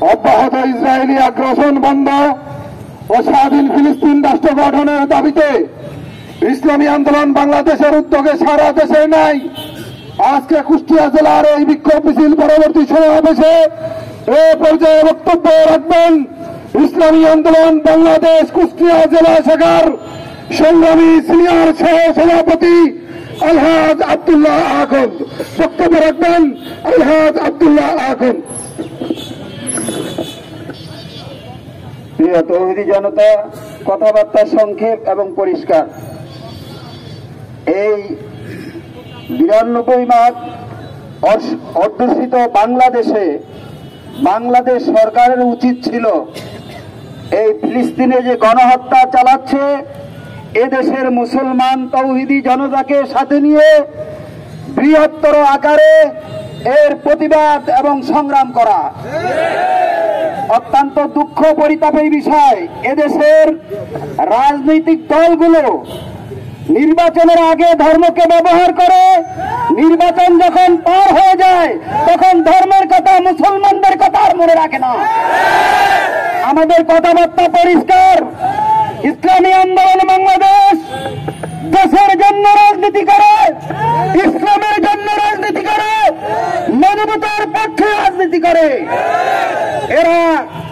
অব্যাহত ইসরায়েলি আগ্রাসন বন্ধ ও স্বাধীন ফিলিস্তিন রাষ্ট্র গঠনের দাবিতে ইসলামী আন্দোলন বাংলাদেশের উদ্যোগে সারা দেশে নাই আজকে কুষ্টিয়া জেলার এই বিক্ষোভ মিছিল পরবর্তী সমাবেশে এ পর্যায়ে বক্তব্য রাখবেন ইসলামী আন্দোলন বাংলাদেশ কুষ্টিয়া জেলা শাখার সংগ্রামী সিনিয়র সহ সভাপতি আলহাজ আব্দুল্লাহ আখন্দ। বক্তব্য রাখবেন আলহাজ আব্দুল্লাহ আখন্দ। প্রিয় তৌহিদি জনতা, কথাবার্তা সংক্ষেপ এবং পরিষ্কার। এই 92 মাস অধ্যুষিত বাংলাদেশে বাংলাদেশ সরকারের উচিত ছিল এই ফিলিস্তিনে যে গণহত্যা চালাচ্ছে এদেশের মুসলমান তৌহিদি জনতাকে সাথে নিয়ে বৃহত্তর আকারে এর প্রতিবাদ এবং সংগ্রাম করা। অত্যন্ত দুঃখ পরিতাপের বিষয়, এদেশের রাজনৈতিক দলগুলো নির্বাচনের আগে ধর্মকে ব্যবহার করে, নির্বাচন যখন পার হয়ে যায় তখন ধর্মের কথা, মুসলমানদের কথা আর মনে রাখে না। আমাদের কথাবার্তা পরিষ্কার, ইসলামী আন্দোলন বাংলাদেশ দেশের জন্য রাজনীতি করে, ইসলামের জন্য রাজনীতি করে, মানবতার পক্ষে রাজনীতি করে। এরা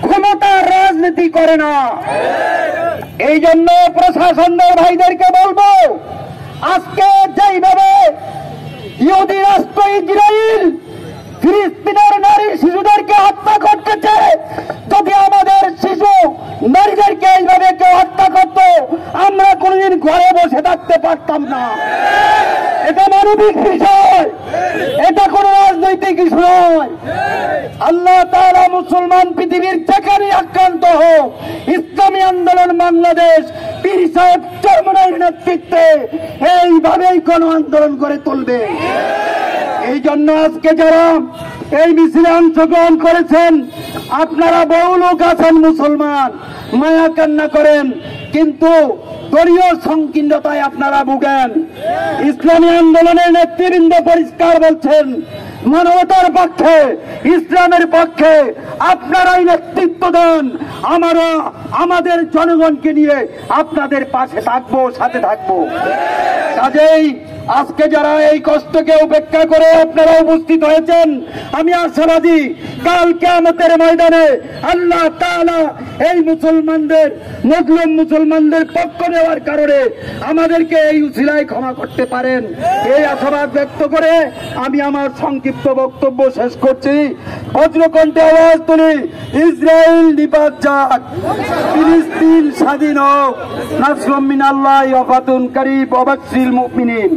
ক্ষমতার রাজনীতি করে না। এই জন্য প্রশাসনদের ভাইদেরকে বলবো, আজকে যেইভাবে ইহুদি রাষ্ট্র ইসরায়েল ফিলিস্তিনের নারী শিশুদেরকে হত্যা করতেছে, যদি আমাদের শিশু নারীদেরকে এইভাবে কেউ হত্যা করত আমরা কোনদিন ঘরে বসে থাকতে পারতাম না। এটা মানবিক বিষয়, এটা কোন রাজনৈতিক ইস্যু নয়। আল্লাহ তাআলা মুসলমান পৃথিবীর যেখানে আক্রান্ত হোক, ইসলামী আন্দোলন বাংলাদেশ পীর সাহেব চরমনাইয়ের নেতৃত্বে এইভাবেই গণ আন্দোলন করে তুলবে। এই জন্য আজকে যারা এই মিছিলে অংশগ্রহণ করেছেন, আপনারা বহু লোক আছেন মুসলমান, মায়া কান্না করেন, কিন্তু দলীয় সংকীর্ণতায় আপনারা ভুগেন। ইসলামী আন্দোলনের নেতৃবৃন্দ পরিষ্কার বলছেন, মানবতার পক্ষে, ইসলামের পক্ষে আপনারাই নেতৃত্ব দেন। আমরা আমাদের জনগণকে নিয়ে আপনাদের পাশে থাকবো, সাথে থাকবো। কাজেই আজকে যারা এই কষ্টকে উপেক্ষা করে আপনারা উপস্থিত হয়েছেন, আমি আশাবাদী কাল কিয়ামতের ময়দানে আল্লাহ তাআলা এই মুসলমানদের, মুসলিম মুসলমানদের পক্ষ নেওয়ার কারণে আমাদেরকে এই উসিলায় ক্ষমা করতে পারেন। এই আশাবাদ ব্যক্ত করে আমি আমার সংক্ষিপ্ত বক্তব্য শেষ করছি। বজ্রকণ্ঠে আওয়াজ তুলি, ইসরায়েল নিপাত যাক, ফিলিস্তিন স্বাধীন হোক, নাসরুম মিনাল্লাহি ওয়া ফাতুন কারীব ওয়া বাশশিরিল মুমিনিন।